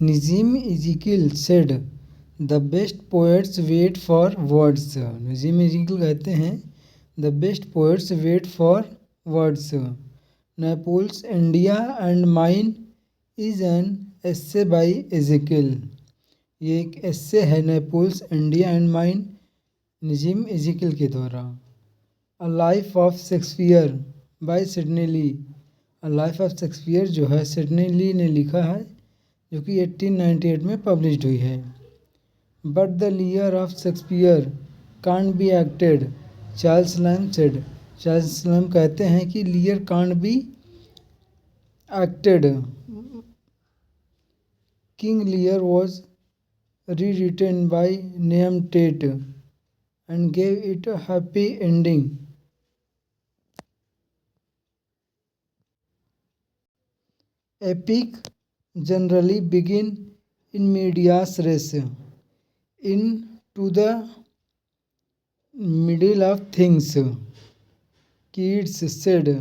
Nazim Ezekiel said the best poets wait for words. Nissim Ezekiel कहते हैं the best poets wait for words. Naipaul's India and mine is an essay by Ezekiel. ये एक essay है Naipaul's India and mine Nissim Ezekiel के द्वारा। A life of Shakespeare by Sidney Lee. A life of Shakespeare जो है Sydney ली ने लिखा है, जो कि 1898 में पब्लिश्ड हुई है। But the Lear of Shakespeare can't be acted, Charles Lamb said. Charles Lamb कहते हैं कि Lear can't be acted. King Lear was rewritten by Nahum Tate and gave it a happy ending. Epic generally begin in medias res, into the middle of things. Keats said,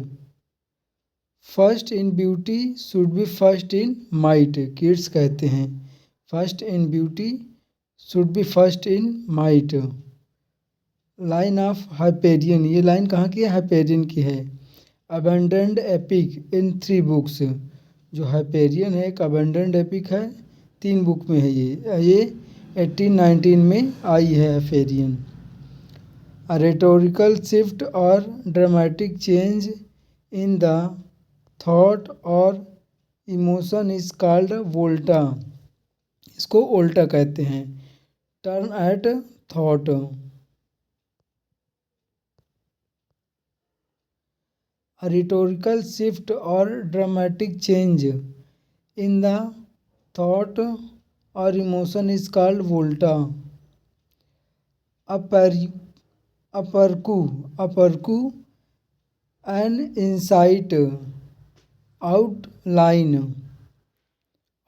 "First in beauty should be first in might." Keats कहते हैं first in beauty should be first in might. Line of Hyperion, ये line कहाँ की है? Hyperion की है। Abandoned epic इन 3 books. जो Hyperion है एक अबेंडेंड एपिक है, 3 बुक में है ये 1819 में आई है हाइपेरियन। अ रेटोरिकल शिफ्ट और dramatic change in the thought और इमोशन इज कॉल्ड वोल्टा। इसको ओल्टा कहते हैं। Turn eight thought. A rhetorical shift or dramatic change in the thought or emotion is called volta. Apercu, an insight, outline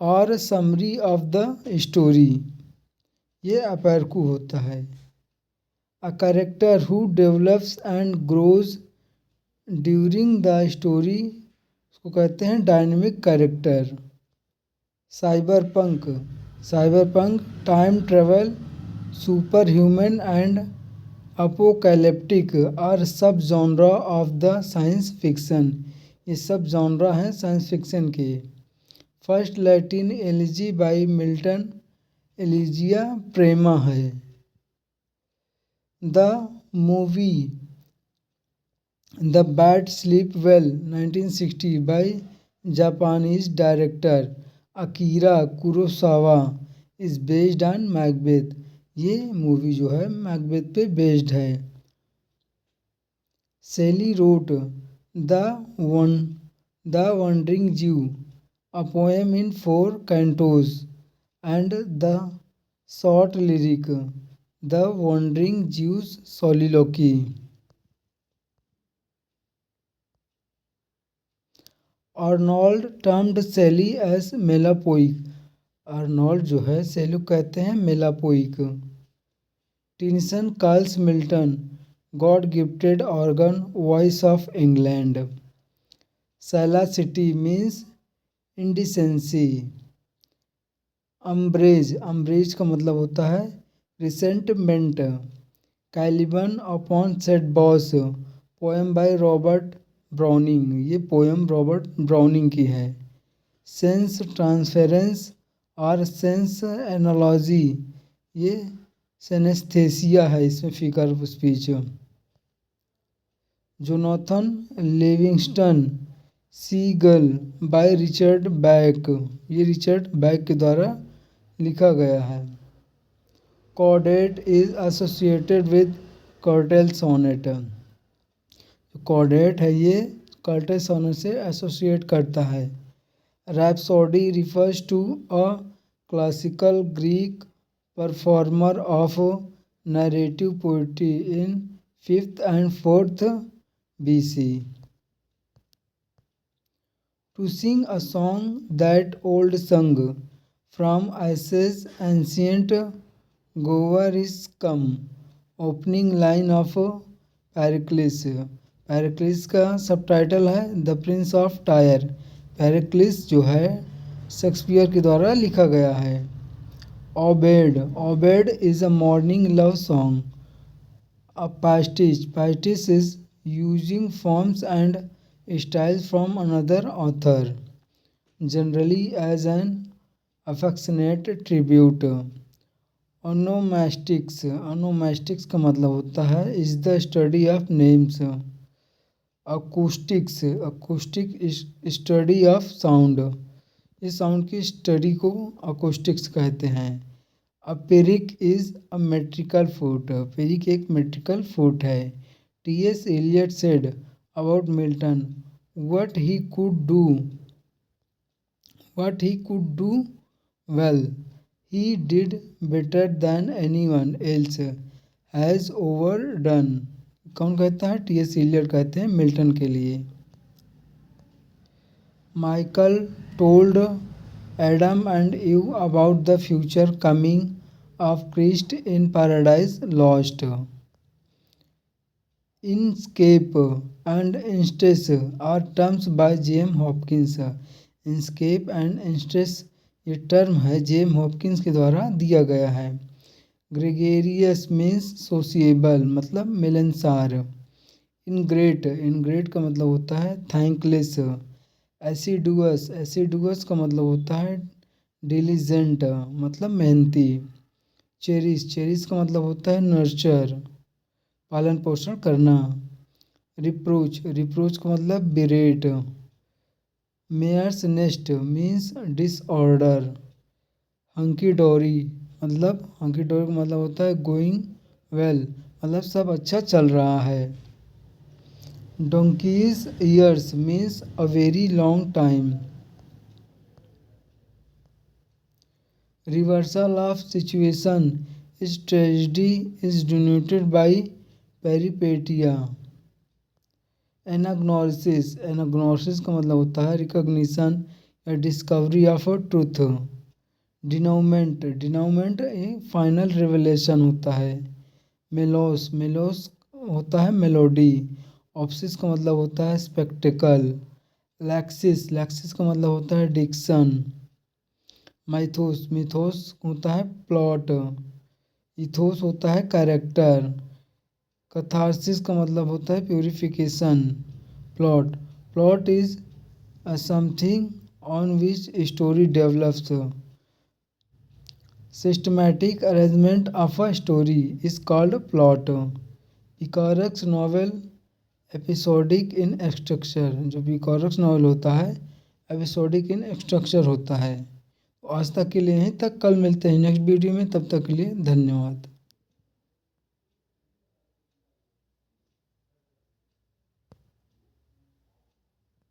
और summary of the story, ये अपेरकू होता है। A character who develops and grows during the story, उसको कहते हैं dynamic character. Cyberpunk time travel, superhuman and apocalyptic are sub genre of the science fiction. ये सब genre हैं science fiction के। First Latin elegy by Milton एलिजिया प्रेमा है। The movie the bad sleep well 1960 by Japanese director Akira Kurosawa is based on Macbeth. ये movie जो है मैकबेथ पे बेस्ड है। सेली road the wandering Jew, a poem in 4 cantos and the short lyric the wandering Jew's soliloquy. Arnold termed Shelley as melopoeic. Arnold जो है Shelley कहते हैं melopoeic. Tennyson calls Milton God gifted organ voice of England. Salacity means indecency. Umbrage का मतलब होता है resentment. Caliban upon Setebos, poem by Robert Browning. ये poem Robert Browning की है। सेंस ट्रांसफेरेंस और सेंस एनालॉजी, ये सेनेस्थेसिया है इसमें figure of speech. Jonathan Livingston Seagull by Richard Bach, ये रिचर्ड बैक के द्वारा लिखा गया है। Caudate is associated with curtal sonnet. Caudate है ये कर्टेल सोनेट से एसोसिएट करता है। Rhapsody refers to a classical Greek performer of narrative poetry in 5th and 4th BC। To sing a song that old sung, from ashes ancient goer is come, opening line of Pericles. Pericles का subtitle है the prince of Tyre. Pericles जो है Shakespeare के द्वारा लिखा गया है। Aubade is a morning love song. A pastiche is using forms and styles from another author, generally as an affectionate tribute. Onomastics का मतलब होता है is the study of names. Acoustic is study of sound. इस sound की study को acoustics कहते हैं। A pyrrhic is a metrical foot. Pyrrhic एक मेट्रिकल फुट है। T S. Eliot said about Milton what he could do well he did better than anyone else has ever done. कौन कहता है? T S. Elliott कहते हैं Milton के लिए। Michael told Adam and Eve about the future coming of Christ in Paradise Lost. Inscape and instance are terms by James Hopkins. Inscape and instance ये term है GeM Hopkins के द्वारा दिया गया है। ग्रेगेरियस मीन्स सोशिएबल मतलब मिलनसार। इनग्रेट का मतलब होता है थैंकलेस। एसिडुअस का मतलब होता है डिलीजेंट मतलब मेहनती। चेरिश का मतलब होता है नर्चर पालन पोषण करना। रिप्रोच का मतलब berate. Mare's nest means disorder. Hunky dory का मतलब होता है गोइंग वेल मतलब सब अच्छा चल रहा है। Donkey's years means a very long time. Reversal of situation is tragedy is denoted by peripetia. Anagnosis का मतलब होता है रिकॉग्निशन या डिस्कवरी ऑफ ट्रूथ। डिनाउमेंट एक फाइनल रिवेलेशन होता है। मेलोस होता है मेलोडी। ऑप्सिस का मतलब होता है स्पेक्टिकल। लैक्सिस का मतलब होता है डिक्शन। मिथोस होता है प्लॉट। इथोस होता है कैरेक्टर। कथारसिस का मतलब होता है purification. Plot is something on which story develops. Systematic arrangement of a story is called plot. Picaresque novel episodic in structure. जो पिकारक्स नॉवल होता है एपिसोडिक इन स्ट्रक्चर होता है। आज तक के लिए यहीं तक, कल मिलते हैं नेक्स्ट वीडियो में, तब तक के लिए धन्यवाद।